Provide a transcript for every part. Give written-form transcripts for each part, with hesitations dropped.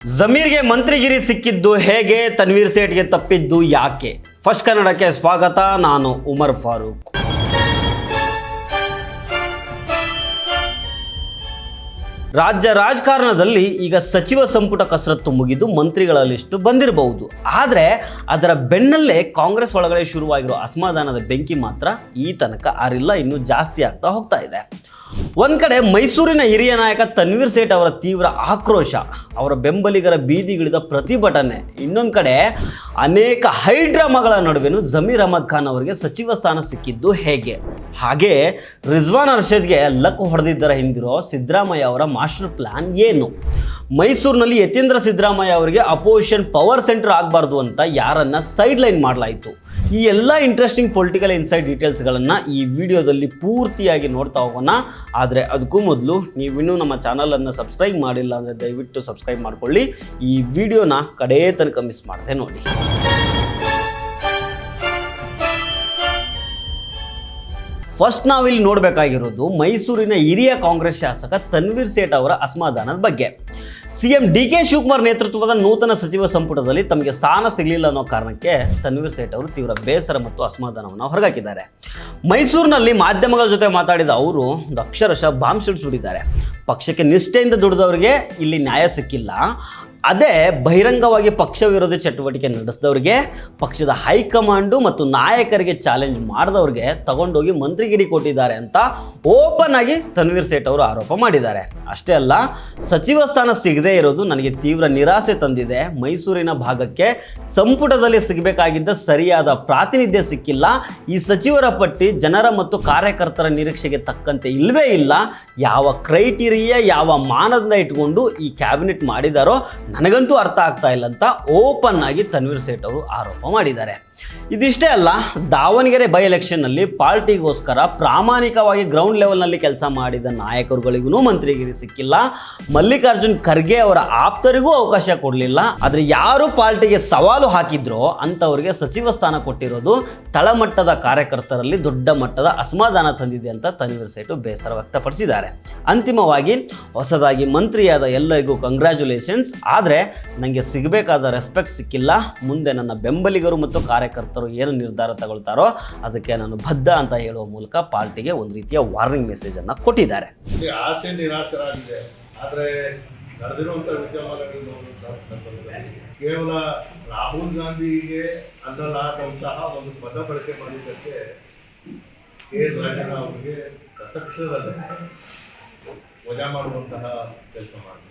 ಜಮೀರ್ಗೆ ಮಂತ್ರಿಗಿರಿ ಸಿಕ್ಕಿದ್ದು ಹೇಗೆ, ತನ್ವೀರ್ ಸೇಠ್ಗೆ ತಪ್ಪಿದ್ದು ಯಾಕೆ? ಫಸ್ಟ್ ಕನ್ನಡಕ್ಕೆ ಸ್ವಾಗತ. ನಾನು ಉಮರ್ ಫಾರೂಕ್. ರಾಜ್ಯ ರಾಜಕಾರಣದಲ್ಲಿ ಈಗ ಸಚಿವ ಸಂಪುಟ ಕಸರತ್ತು ಮುಗಿದು ಮಂತ್ರಿಗಳ ಲಿಸ್ಟು ಬಂದಿರಬಹುದು. ಆದರೆ ಅದರ ಬೆನ್ನಲ್ಲೇ ಕಾಂಗ್ರೆಸ್ ಒಳಗಡೆ ಶುರುವಾಗಿರೋ ಅಸಮಾಧಾನದ ಬೆಂಕಿ ಮಾತ್ರ ಈ ತನಕ ಆರಿಲ್ಲ, ಇನ್ನೂ ಜಾಸ್ತಿ ಆಗ್ತಾ ಹೋಗ್ತಾ ಇದೆ. ಒಂದು ಕಡೆ ಮೈಸೂರಿನ ಹಿರಿಯ ನಾಯಕ ತನ್ವೀರ್ ಸೇಠ್ ಅವರ ತೀವ್ರ ಆಕ್ರೋಶ, ಅವರ ಬೆಂಬಲಿಗರ ಬೀದಿಗಿಳಿದ ಪ್ರತಿಭಟನೆ. ಇನ್ನೊಂದು ಕಡೆ ಅನೇಕ ಹೈಡ್ರಾಮಾಗಳ ನಡುವೆನೂ ಜಮೀರ್ ಅಹಮದ್ ಖಾನ್ ಅವರಿಗೆ ಸಚಿವ ಸ್ಥಾನ ಸಿಕ್ಕಿದ್ದು ಹೇಗೆ? ಹಾಗೆ ರಿಜ್ವಾನ್ ಅರ್ಷದ್ಗೆ ಲಕ್ ಹೊಡೆದಿದ್ದರ ಹಿಂದಿರೋ ಸಿದ್ದರಾಮಯ್ಯ ಅವರ ಮಾಸ್ಟರ್ ಪ್ಲಾನ್ ಏನು? ಮೈಸೂರಿನಲ್ಲಿ ಯತೀಂದ್ರ ಸಿದ್ದರಾಮಯ್ಯ ಅವರಿಗೆ ಅಪೋಸಿಷನ್ ಪವರ್ ಸೆಂಟರ್ ಆಗಬಾರ್ದು ಅಂತ ಯಾರನ್ನ ಸೈಡ್ ಲೈನ್ ಮಾಡಲಾಯಿತು? ಈ ಎಲ್ಲ ಇಂಟ್ರೆಸ್ಟಿಂಗ್ ಪೊಲಿಟಿಕಲ್ ಇನ್ಸೈಡ್ ಡೀಟೇಲ್ಸ್ಗಳನ್ನು ಈ ವಿಡಿಯೋದಲ್ಲಿ ಪೂರ್ತಿಯಾಗಿ ನೋಡ್ತಾ ಹೋಗೋಣ. ಆದರೆ ಅದಕ್ಕೂ ಮೊದಲು ನೀವಿನ್ನೂ ನಮ್ಮ ಚಾನಲನ್ನು ಸಬ್ಸ್ಕ್ರೈಬ್ ಮಾಡಿಲ್ಲ ಅಂದರೆ ದಯವಿಟ್ಟು ಸಬ್ಸ್ಕ್ರೈಬ್ ಮಾಡ್ಕೊಳ್ಳಿ. ಈ ವಿಡಿಯೋನ ಕಡೇ ತನಕ ಮಿಸ್ ಮಾಡದೆ ನೋಡಿ. ಫಸ್ಟ್ ನಾವಿಲ್ಲಿ ನೋಡಬೇಕಾಗಿರೋದು ಮೈಸೂರಿನ ಹಿರಿಯ ಕಾಂಗ್ರೆಸ್ ಶಾಸಕ ತನ್ವೀರ್ ಸೇಠ್ ಅವರ ಅಸಮಾಧಾನದ ಬಗ್ಗೆ. ಸಿಎಂ ಡಿ.ಕೆ. ಶಿವಕುಮಾರ್ ನೇತೃತ್ವದ ನೂತನ ಸಚಿವ ಸಂಪುಟದಲ್ಲಿ ತಮಗೆ ಸ್ಥಾನ ಸಿಗಲಿಲ್ಲ ಅನ್ನೋ ಕಾರಣಕ್ಕೆ ತನ್ವೀರ್ ಸೇಠ್ ಅವರು ತೀವ್ರ ಬೇಸರ ಮತ್ತು ಅಸಮಾಧಾನವನ್ನು ಹೊರಗಾಕಿದ್ದಾರೆ. ಮೈಸೂರಿನಲ್ಲಿ ಮಾಧ್ಯಮಗಳ ಜೊತೆ ಮಾತಾಡಿದ ಅವರು ಅಕ್ಷರಶಃ ಬಾಂಬ್ ಸುಡಿದ್ದಾರೆ. ಪಕ್ಷಕ್ಕೆ ನಿಷ್ಠೆಯಿಂದ ದುಡಿದವರಿಗೆ ಇಲ್ಲಿ ನ್ಯಾಯ ಸಿಕ್ಕಿಲ್ಲ, ಅದೇ ಬಹಿರಂಗವಾಗಿ ಪಕ್ಷ ವಿರೋಧಿ ಚಟುವಟಿಕೆ ನಡೆಸಿದವರಿಗೆ, ಪಕ್ಷದ ಹೈಕಮಾಂಡು ಮತ್ತು ನಾಯಕರಿಗೆ ಚಾಲೆಂಜ್ ಮಾಡಿದವ್ರಿಗೆ ತಗೊಂಡೋಗಿ ಮಂತ್ರಿಗಿರಿ ಕೊಟ್ಟಿದ್ದಾರೆ ಅಂತ ಓಪನ್ ಆಗಿ ತನ್ವೀರ್ ಸೇಠ್ ಅವರು ಆರೋಪ ಮಾಡಿದ್ದಾರೆ. ಅಷ್ಟೇ ಅಲ್ಲ, ಸಚಿವ ಸ್ಥಾನ ಸಿಗದೇ ಇರೋದು ನನಗೆ ತೀವ್ರ ನಿರಾಸೆ ತಂದಿದೆ. ಮೈಸೂರಿನ ಭಾಗಕ್ಕೆ ಸಂಪುಟದಲ್ಲಿ ಸಿಗಬೇಕಾಗಿದ್ದ ಸರಿಯಾದ ಪ್ರಾತಿನಿಧ್ಯ ಸಿಕ್ಕಿಲ್ಲ. ಈ ಸಚಿವರ ಪಟ್ಟಿ ಜನರ ಮತ್ತು ಕಾರ್ಯಕರ್ತರ ನಿರೀಕ್ಷೆಗೆ ತಕ್ಕಂತೆ ಇಲ್ಲವೇ ಇಲ್ಲ. ಯಾವ ಕ್ರೈಟೀರಿಯಾ, ಯಾವ ಮಾನದಂಡ ಇಟ್ಕೊಂಡು ಈ ಕ್ಯಾಬಿನೆಟ್ ಮಾಡಿದಾರೋ ನನಗಂತೂ ಅರ್ಥ ಆಗ್ತಾ ಇಲ್ಲ ಅಂತ ಓಪನ್ ಆಗಿ ತನ್ವೀರ್ ಸೇಠ್ ಅವರು ಆರೋಪ ಮಾಡಿದ್ದಾರೆ. ಇದಿಷ್ಟೇ ಅಲ್ಲ, ದಾವಣಗೆರೆ ಬೈ ಎಲೆಕ್ಷನ್ನಲ್ಲಿ ಪಾರ್ಟಿಗೋಸ್ಕರ ಪ್ರಾಮಾಣಿಕವಾಗಿ ಗ್ರೌಂಡ್ ಲೆವೆಲ್ನಲ್ಲಿ ಕೆಲಸ ಮಾಡಿದ ನಾಯಕರುಗಳಿಗೂ ಮಂತ್ರಿಗಿರಿ ಸಿಕ್ಕಿಲ್ಲ. ಮಲ್ಲಿಕಾರ್ಜುನ್ ಖರ್ಗೆ ಅವರ ಆಪ್ತರಿಗೂ ಅವಕಾಶ ಕೊಡಲಿಲ್ಲ. ಆದರೆ ಯಾರು ಪಾರ್ಟಿಗೆ ಸವಾಲು ಹಾಕಿದ್ರೋ ಅಂಥವರಿಗೆ ಸಚಿವ ಸ್ಥಾನ ಕೊಟ್ಟಿರೋದು ತಳಮಟ್ಟದ ಕಾರ್ಯಕರ್ತರಲ್ಲಿ ದೊಡ್ಡ ಮಟ್ಟದ ಅಸಮಾಧಾನ ತಂದಿದೆ ಅಂತ ತನ್ವೀರ್ ಸೇಠ್ ಬೇಸರ ವ್ಯಕ್ತಪಡಿಸಿದ್ದಾರೆ. ಅಂತಿಮವಾಗಿ ಹೊಸದಾಗಿ ಮಂತ್ರಿಯಾದ ಎಲ್ಲರಿಗೂ ಕಂಗ್ರ್ಯಾಚುಲೇಷನ್ಸ್. ಆದರೆ ನನಗೆ ಸಿಗಬೇಕಾದ ರೆಸ್ಪೆಕ್ಟ್ ಸಿಕ್ಕಿಲ್ಲ. ಮುಂದೆ ನನ್ನ ಬೆಂಬಲಿಗರು ಮತ್ತು ಕಾರ್ಯಕರ್ತರು ಏನು ನಿರ್ಧಾರ ತಗೊಳ್ತಾರೋ ಅದಕ್ಕೆ ನಾನು ಬದ್ಧ ಅಂತ ಹೇಳುವ ಮೂಲಕ ಪಾರ್ಟಿಗೆ ಒಂದು ರೀತಿಯ ವಾರ್ನಿಂಗ್ ಮೆಸೇಜ್ ಅನ್ನು ಕೊಟ್ಟಿದ್ದಾರೆ. ಆಸೆ ನಿರಾಶರಾಗಿದೆ. ಆದರೆ ನಡೆದಿರುವಂಥ ವಿದ್ಯಮಾನಗಳನ್ನು ಕೇವಲ ರಾಹುಲ್ ಗಾಂಧಿಗೆ ಅನ್ನಲಾದಂತಹ ಒಂದು ಪದ ಬಳಕೆ ಮಾಡಿದ್ದಕ್ಕೆ ರಾಜಣ್ಣ ಅವರಿಗೆ ತಕ್ಷಣದಲ್ಲಿ ವಜಾ ಮಾಡುವಂತಹ ಕೆಲಸ ಮಾಡಿದರು.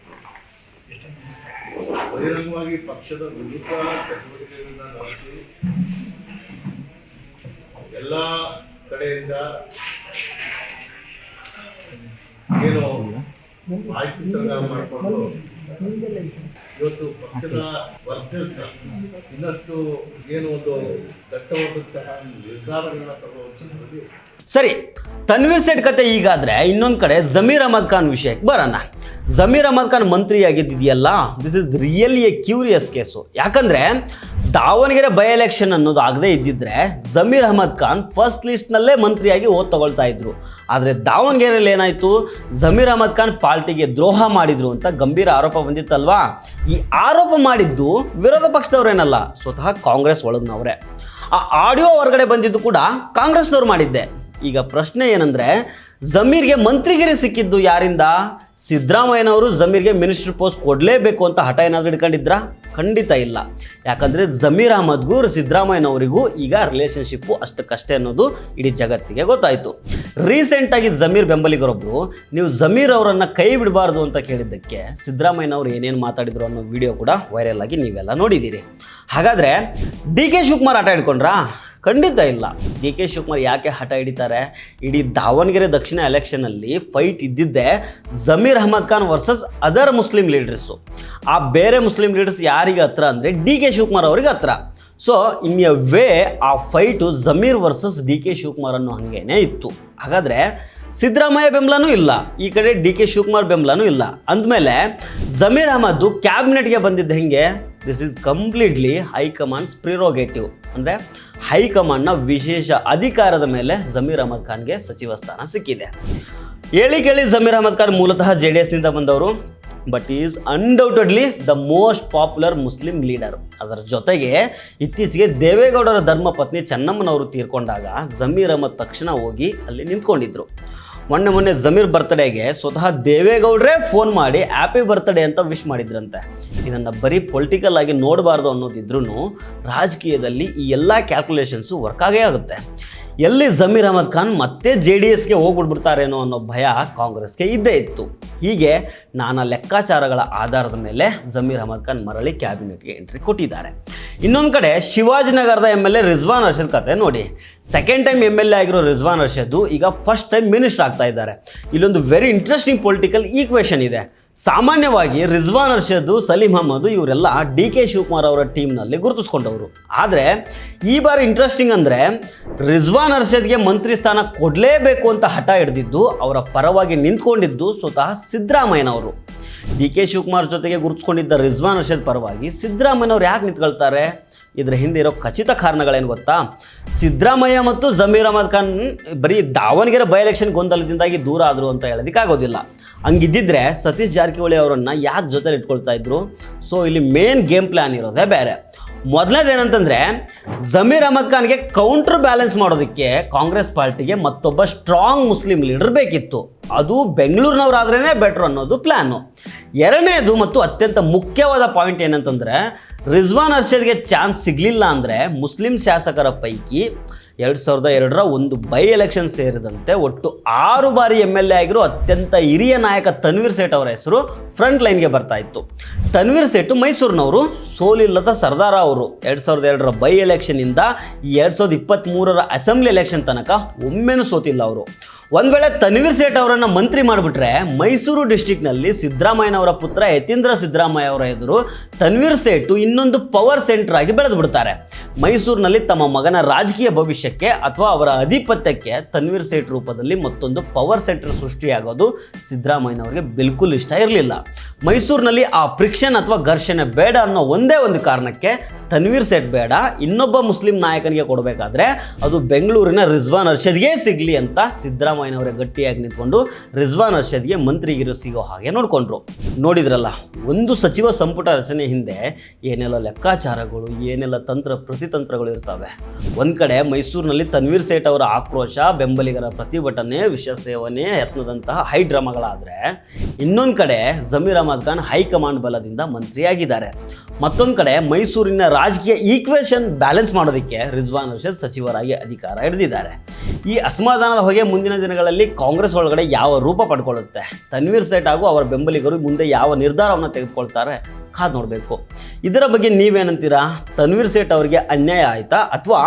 ಬಹಿರಂಗವಾಗಿ ಪಕ್ಷದ ವಿರುದ್ಧ ಚಟುವಟಿಕೆಗಳನ್ನ ನಡೆಸಿ ಎಲ್ಲ ಕಡೆಯಿಂದ ಏನು ಮಾಹಿತಿ ಸಂಗ್ರಹ ಮಾಡಿಕೊಂಡು ಇವತ್ತು ಪಕ್ಷದ ವರ್ಚಸ್ನ ಇನ್ನಷ್ಟು ಏನು ಒಂದು ದಟ್ಟವಾದಂತಹ ನಿರ್ಧಾರಗಳನ್ನ ತಗೊಳ್ಳುವಂಥದ್ದು. ಸರಿ, ತನ್ವೀರ್ ಸೇಠ್ ಕತೆ ಹೀಗಾದರೆ ಇನ್ನೊಂದು ಕಡೆ ಜಮೀರ್ ಅಹಮದ್ ಖಾನ್ ವಿಷಯಕ್ಕೆ ಬರೋಣ. ಜಮೀರ್ ಅಹಮದ್ ಖಾನ್ ಮಂತ್ರಿಯಾಗಿದ್ದಿದೆಯಲ್ಲ, this is really a curious case. ಯಾಕಂದರೆ ದಾವಣಗೆರೆ ಬೈ ಎಲೆಕ್ಷನ್ ಅನ್ನೋದು ಆಗದೇ ಇದ್ದಿದ್ರೆ ಜಮೀರ್ ಅಹಮದ್ ಖಾನ್ ಫಸ್ಟ್ ಲಿಸ್ಟ್ನಲ್ಲೇ ಮಂತ್ರಿಯಾಗಿ ಓದ್ ತಗೊಳ್ತಾ ಇದ್ರು. ಆದರೆ ದಾವಣಗೆರೆಯಲ್ಲಿ ಏನಾಯಿತು, ಜಮೀರ್ ಅಹಮದ್ ಖಾನ್ ಪಾರ್ಟಿಗೆ ದ್ರೋಹ ಮಾಡಿದ್ರು ಅಂತ ಗಂಭೀರ ಆರೋಪ ಬಂದಿತ್ತಲ್ವಾ. ಈ ಆರೋಪ ಮಾಡಿದ್ದು ವಿರೋಧ ಪಕ್ಷದವರೇನಲ್ಲ, ಸ್ವತಃ ಕಾಂಗ್ರೆಸ್ ಒಳಗಿನವರೇ. ಆ ಆಡಿಯೋ ಹೊರಗಡೆ ಬಂದಿದ್ದು ಕೂಡ ಕಾಂಗ್ರೆಸ್ನವ್ರು ಮಾಡಿದ್ದೆ. ಈಗ ಪ್ರಶ್ನೆ ಏನಂದರೆ, ಜಮೀರ್ಗೆ ಮಂತ್ರಿಗಿರಿ ಸಿಕ್ಕಿದ್ದು ಯಾರಿಂದ? ಸಿದ್ದರಾಮಯ್ಯನವರು ಜಮೀರ್ಗೆ ಮಿನಿಸ್ಟ್ರಿ ಪೋಸ್ಟ್ ಕೊಡಲೇಬೇಕು ಅಂತ ಹಠ ಏನಾದರೂ ಹಿಡ್ಕೊಂಡಿದ್ರಾ? ಖಂಡಿತ ಇಲ್ಲ. ಯಾಕಂದರೆ ಜಮೀರ್ ಅಹಮದ್ಗೂ ಸಿದ್ದರಾಮಯ್ಯನವರಿಗೂ ಈಗ ರಿಲೇಷನ್ಶಿಪ್ಪು ಅಷ್ಟಕ್ಕಷ್ಟೇ ಅನ್ನೋದು ಇಡೀ ಜಗತ್ತಿಗೆ ಗೊತ್ತಾಯಿತು. ರೀಸೆಂಟಾಗಿ ಜಮೀರ್ ಬೆಂಬಲಿಗರೊಬ್ಬರು ನೀವು ಜಮೀರ್ ಅವರನ್ನು ಕೈ ಬಿಡಬಾರ್ದು ಅಂತ ಕೇಳಿದ್ದಕ್ಕೆ ಸಿದ್ದರಾಮಯ್ಯನವರು ಏನೇನು ಮಾತಾಡಿದ್ರು ಅನ್ನೋ ವಿಡಿಯೋ ಕೂಡ ವೈರಲ್ ಆಗಿ ನೀವೆಲ್ಲ ನೋಡಿದ್ದೀರಿ. ಹಾಗಾದರೆ ಡಿ.ಕೆ. ಶಿವಕುಮಾರ್ ಹಠ ಹಿಡ್ಕೊಂಡ್ರಾ? ಖಂಡಿತ ಇಲ್ಲ. ಡಿ.ಕೆ. ಶಿವಕುಮಾರ್ ಯಾಕೆ ಹಠ ಹಿಡಿತಾರೆ? ಇಡೀ ದಾವಣಗೆರೆ ದಕ್ಷಿಣ ಎಲೆಕ್ಷನಲ್ಲಿ ಫೈಟ್ ಇದ್ದಿದ್ದೆ Zameer Ahmed Khan versus other Muslim leaders. ಆ ಬೇರೆ ಮುಸ್ಲಿಂ ಲೀಡರ್ಸ್ ಯಾರಿಗೆ ಹತ್ರ ಅಂದರೆ ಡಿ.ಕೆ. ಶಿವಕುಮಾರ್ ಅವರಿಗೆ ಹತ್ರ. ಸೊ ಇನ್ ಎ ವೇ ಆ ಫೈಟು ಜಮೀರ್ ವರ್ಸಸ್ ಡಿ.ಕೆ. ಶಿವಕುಮಾರ್ ಅನ್ನೋ ಹಾಗೇನೆ ಇತ್ತು. ಹಾಗಾದರೆ ಸಿದ್ದರಾಮಯ್ಯ ಬೆಂಬಲನೂ ಇಲ್ಲ, ಈ ಕಡೆ ಡಿ.ಕೆ. ಶಿವಕುಮಾರ್ ಬೆಂಬಲನೂ ಇಲ್ಲ ಅಂದಮೇಲೆ ಜಮೀರ್ ಅಹಮದ್ ಕ್ಯಾಬಿನೆಟ್ಗೆ ಬಂದಿದ್ದು ಹೆಂಗೆ? This is completely high command's prerogative. ಅಂದರೆ ಹೈಕಮಾಂಡ್ನ ವಿಶೇಷ ಅಧಿಕಾರದ ಮೇಲೆ ಜಮೀರ್ ಅಹಮದ್ ಖಾನ್ಗೆ ಸಚಿವ ಸ್ಥಾನ ಸಿಕ್ಕಿದೆ. ಹೇಳಿ ಕೇಳಿ ಜಮೀರ್ ಅಹಮದ್ ಖಾನ್ ಮೂಲತಃ JDS ನಿಂದ ಬಂದವರು. But is undoubtedly the most popular Muslim leader. ಅದರ ಜೊತೆಗೆ ಇತ್ತೀಚೆಗೆ ದೇವೇಗೌಡರ ಧರ್ಮಪತ್ನಿ ಚೆನ್ನಮ್ಮನವರು ತೀರ್ಕೊಂಡಾಗ ಜಮೀರ್ ಅಹಮದ್ ತಕ್ಷಣ ಹೋಗಿ ಅಲ್ಲಿ ನಿಂತ್ಕೊಂಡಿದ್ರು. ಮೊನ್ನೆ ಜಮೀರ್ ಬರ್ತ್ಡೇಗೆ ಸ್ವತಃ ದೇವೇಗೌಡರೇ ಫೋನ್ ಮಾಡಿ ಹ್ಯಾಪಿ ಬರ್ತ್ಡೇ ಅಂತ ವಿಶ್ ಮಾಡಿದ್ರಂತೆ. ಇದನ್ನು ಬರೀ ಪೊಲಿಟಿಕಲ್ ಆಗಿ ನೋಡಬಾರ್ದು ಅನ್ನೋದಿದ್ರೂ ರಾಜಕೀಯದಲ್ಲಿ ಈ ಎಲ್ಲ ಕ್ಯಾಲ್ಕುಲೇಷನ್ಸು ವರ್ಕ್ ಆಗೇ ಆಗುತ್ತೆ. ಎಲ್ಲಿ ಜಮೀರ್ ಅಹಮದ್ ಖಾನ್ ಮತ್ತೆ JDSಗೆ ಹೋಗ್ಬಿಡ್ಬಿಡ್ತಾರೇನೋ ಅನ್ನೋ ಭಯ ಕಾಂಗ್ರೆಸ್ಗೆ ಇದ್ದೇ ಇತ್ತು. ಹೀಗೆ ನಾನಾ ಲೆಕ್ಕಾಚಾರಗಳ ಆಧಾರದ ಮೇಲೆ ಜಮೀರ್ ಅಹಮದ್ ಖಾನ್ ಮರಳಿ ಕ್ಯಾಬಿನೆಟ್ಗೆ ಎಂಟ್ರಿ ಕೊಟ್ಟಿದ್ದಾರೆ. ಇನ್ನೊಂದು ಕಡೆ ಶಿವಾಜಿನಗರದ MLA ರಿಜ್ವಾನ್ ಅರ್ಷದ್ ಕತೆ ನೋಡಿ. ಸೆಕೆಂಡ್ ಟೈಮ್ MLA ಆಗಿರೋ ರಿಜ್ವಾನ್ ಅರ್ಷದ್ ಈಗ ಫಸ್ಟ್ ಟೈಮ್ ಮಿನಿಸ್ಟರ್ ಆಗ್ತಾ ಇದ್ದಾರೆ. ಇಲ್ಲೊಂದು ವೆರಿ ಇಂಟ್ರೆಸ್ಟಿಂಗ್ ಪೊಲಿಟಿಕಲ್ ಈಕ್ವೇಷನ್ ಇದೆ. ಸಾಮಾನ್ಯವಾಗಿ ರಿಜ್ವಾನ್ ಅರ್ಷದ್, ಸಲೀಂ ಅಹಮದ್ ಇವರೆಲ್ಲ DK ಶಿವಕುಮಾರ್ ಅವರ ಟೀಮ್ನಲ್ಲಿ ಗುರುತಿಸ್ಕೊಂಡವರು. ಆದರೆ ಈ ಬಾರಿ ಇಂಟ್ರೆಸ್ಟಿಂಗ್ ಅಂದರೆ ರಿಜ್ವಾನ್ ಅರ್ಷದ್ಗೆ ಮಂತ್ರಿ ಸ್ಥಾನ ಕೊಡಲೇಬೇಕು ಅಂತ ಹಠ ಹಿಡಿದಿದ್ದು, ಅವರ ಪರವಾಗಿ ನಿಂತ್ಕೊಂಡಿದ್ದು ಸ್ವತಃ ಸಿದ್ದರಾಮಯ್ಯನವರು. DK ಶಿವಕುಮಾರ್ ಜೊತೆಗೆ ಗುರುತಿಸ್ಕೊಂಡಿದ್ದ ರಿಜ್ವಾನ್ ಅರ್ಷದ್ ಪರವಾಗಿ ಸಿದ್ದರಾಮಯ್ಯನವ್ರು ಯಾಕೆ ನಿಂತ್ಕೊಳ್ತಾರೆ? ಇದರ ಹಿಂದೆ ಇರೋ ಖಚಿತ ಕಾರಣಗಳೇನು ಗೊತ್ತಾ? ಸಿದ್ದರಾಮಯ್ಯ ಮತ್ತು ಜಮೀರ್ ಅಹಮದ್ ಖಾನ್ ಬರೀ ದಾವಣಗೆರೆ ಬೈ ಎಲೆಕ್ಷನ್ ಗೊಂದಲದಿಂದಾಗಿ ದೂರ ಆದರು ಅಂತ ಹೇಳೋದಕ್ಕಾಗೋದಿಲ್ಲ. ಹಂಗಿದ್ದಿದ್ರೆ ಸತೀಶ್ ಜಾರಕಿಹೊಳಿ ಅವರನ್ನು ಯಾಕೆ ಜೊತೆಲಿ ಇಟ್ಕೊಳ್ತಾ ಇದ್ರು? ಸೊ ಇಲ್ಲಿ ಮೇನ್ ಗೇಮ್ ಪ್ಲ್ಯಾನ್ ಇರೋದೇ ಬೇರೆ. ಮೊದಲನೇದೇನಂತಂದರೆ ಜಮೀರ್ ಅಹಮದ್ ಖಾನ್ಗೆ ಕೌಂಟರ್ ಬ್ಯಾಲೆನ್ಸ್ ಮಾಡೋದಕ್ಕೆ ಕಾಂಗ್ರೆಸ್ ಪಾರ್ಟಿಗೆ ಮತ್ತೊಬ್ಬ ಸ್ಟ್ರಾಂಗ್ ಮುಸ್ಲಿಂ ಲೀಡರ್ ಬೇಕಿತ್ತು. ಅದು ಬೆಂಗಳೂರಿನವರಾದ್ರೇ ಬೆಟ್ರು ಅನ್ನೋದು ಪ್ಲ್ಯಾನು. ಎರಡನೇದು ಮತ್ತು ಅತ್ಯಂತ ಮುಖ್ಯವಾದ ಪಾಯಿಂಟ್ ಏನಂತಂದರೆ ರಿಜ್ವಾನ್ ಅರ್ಷದ್ಗೆ ಚಾನ್ಸ್ ಸಿಗಲಿಲ್ಲ ಅಂದರೆ ಮುಸ್ಲಿಂ ಶಾಸಕರ ಪೈಕಿ 2002ರ ಒಂದು ಬೈ ಎಲೆಕ್ಷನ್ ಸೇರಿದಂತೆ ಒಟ್ಟು 6 ಬಾರಿ MLA ಆಗಿರೋ ಅತ್ಯಂತ ಹಿರಿಯ ನಾಯಕ ತನ್ವೀರ್ ಸೇಠ್ ಅವರ ಹೆಸರು ಫ್ರಂಟ್ ಲೈನ್ಗೆ ಬರ್ತಾ ಇತ್ತು. ತನ್ವೀರ್ ಸೇಠ್ ಮೈಸೂರಿನವರು, ಸೋಲಿಲ್ಲದ ಸರ್ದಾರ ಅವರು. 2002ರ ಬೈ ಎಲೆಕ್ಷನಿಂದ 2023ರ ಅಸೆಂಬ್ಲಿ ಎಲೆಕ್ಷನ್ ತನಕ ಒಮ್ಮೆನೂ ಸೋತಿಲ್ಲ ಅವರು. ಒಂದು ವೇಳೆ ತನ್ವೀರ್ ಸೇಠ್ ಅವರನ್ನು ಮಂತ್ರಿ ಮಾಡಿಬಿಟ್ರೆ ಮೈಸೂರು ಡಿಸ್ಟಿಕ್ನಲ್ಲಿ ಸಿದ್ದರಾಮಯ್ಯನವರ ಪುತ್ರ ಯತೀಂದ್ರ ಸಿದ್ದರಾಮಯ್ಯ ಅವರ ಎದುರು ತನ್ವೀರ್ ಸೇಠ್ ಇನ್ನೊಂದು ಪವರ್ ಸೆಂಟರ್ ಆಗಿ ಬೆಳೆದು ಬಿಡ್ತಾರೆ. ಮೈಸೂರಿನಲ್ಲಿ ತಮ್ಮ ಮಗನ ರಾಜಕೀಯ ಭವಿಷ್ಯಕ್ಕೆ ಅಥವಾ ಅವರ ಆಧಿಪತ್ಯಕ್ಕೆ ತನ್ವೀರ್ ಸೇಠ್ ರೂಪದಲ್ಲಿ ಮತ್ತೊಂದು ಪವರ್ ಸೆಂಟರ್ ಸೃಷ್ಟಿಯಾಗೋದು ಸಿದ್ದರಾಮಯ್ಯನವರಿಗೆ ಬಿಲ್ಕುಲ್ ಇಷ್ಟ ಇರಲಿಲ್ಲ. ಮೈಸೂರಿನಲ್ಲಿ ಆ ಫ್ರಿಕ್ಷನ್ ಅಥವಾ ಘರ್ಷಣೆ ಬೇಡ ಅನ್ನೋ ಒಂದೇ ಒಂದು ಕಾರಣಕ್ಕೆ ತನ್ವೀರ್ ಸೇಠ್ ಬೇಡ, ಇನ್ನೊಬ್ಬ ಮುಸ್ಲಿಂ ನಾಯಕನಿಗೆ ಕೊಡಬೇಕಾದ್ರೆ ಅದು ಬೆಂಗಳೂರಿನ ರಿಜ್ವಾನ್ ಅರ್ಷದ್ಗೆ ಸಿಗಲಿ ಅಂತ ಸಿದ್ದರಾಮಯ್ಯನವರೇ ಗಟ್ಟಿಯಾಗಿ ನಿಂತ್ಕೊಂಡು ರಿಜ್ವಾನ್ ಅರ್ಷದ್ಗೆ ಮಂತ್ರಿಗಿರೋ ಸಿಗೋ ಹಾಗೆ ನೋಡಿಕೊಂಡ್ರು. ನೋಡಿದ್ರಲ್ಲ, ಒಂದು ಸಚಿವ ಸಂಪುಟ ರಚನೆ ಹಿಂದೆ ಏನೆಲ್ಲ ಲೆಕ್ಕಾಚಾರಗಳು, ಏನೆಲ್ಲ ತಂತ್ರ ಪ್ರತಿತಂತ್ರಗಳು ಇರ್ತವೆ. ಒಂದು ಕಡೆ ಮೈಸೂರಿನಲ್ಲಿ ತನ್ವೀರ್ ಸೇಠ್ ಅವರ ಆಕ್ರೋಶ, ಬೆಂಬಲಿಗರ ಪ್ರತಿಭಟನೆ, ವಿಷ ಸೇವನೆ ಯತ್ನದಂತಹ ಹೈ ಡ್ರಾಮಾಗಳಾದರೆ, ಇನ್ನೊಂದು ಕಡೆ ಜಮೀರ್ ಅಹಮದ್ ಖಾನ್ ಹೈಕಮಾಂಡ್ ಬಲದಿಂದ ಮಂತ್ರಿಯಾಗಿದ್ದಾರೆ. ಮತ್ತೊಂದು ಕಡೆ ಮೈಸೂರಿನ ರಾಜಕೀಯ ಈಕ್ವೇಷನ್ ಬ್ಯಾಲೆನ್ಸ್ ಮಾಡೋದಕ್ಕೆ ರಿಜ್ವಾನ್ ಅರ್ಷದ್ ಸಚಿವರಾಗಿ ಅಧಿಕಾರ ಹಿಡಿದಿದ್ದಾರೆ. ಈ ಅಸಮಾಧಾನದ ಹೊಗೆ ಮುಂದಿನ ದಿನಗಳಲ್ಲಿ ಕಾಂಗ್ರೆಸ್ ಒಳಗಡೆ ಯಾವ ರೂಪ ಪಡ್ಕೊಳ್ಳುತ್ತೆ, ತನ್ವೀರ್ ಸೇಠ್ ಹಾಗೂ ಅವರ ಬೆಂಬಲಿಗರು ಮುಂದೆ ಯಾವ ನಿರ್ಧಾರವನ್ನು ತೆಗೆದುಕೊಳ್ತಾರೆ ಕಾದು ನೋಡಬೇಕು. ಇದರ ಬಗ್ಗೆ ನೀವೇನಂತೀರಾ? ತನ್ವೀರ್ ಸೇಠ್ ಅವರಿಗೆ ಅನ್ಯಾಯ ಆಯಿತಾ ಅಥವಾ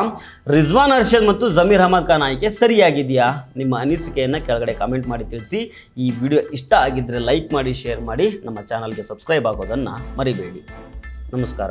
ರಿಜ್ವಾನ್ ಅರ್ಷದ್ ಮತ್ತು ಜಮೀರ್ ಅಹಮದ್ ಖಾನ್ ಆಯ್ಕೆ ಸರಿಯಾಗಿದೆಯಾ? ನಿಮ್ಮ ಅನಿಸಿಕೆಯನ್ನು ಕೆಳಗಡೆ ಕಾಮೆಂಟ್ ಮಾಡಿ ತಿಳಿಸಿ. ಈ ವಿಡಿಯೋ ಇಷ್ಟ ಆಗಿದ್ದರೆ ಲೈಕ್ ಮಾಡಿ, ಶೇರ್ ಮಾಡಿ, ನಮ್ಮ ಚಾನಲ್ಗೆ ಸಬ್ಸ್ಕ್ರೈಬ್ ಆಗೋದನ್ನು ಮರಿಬೇಡಿ. ನಮಸ್ಕಾರ.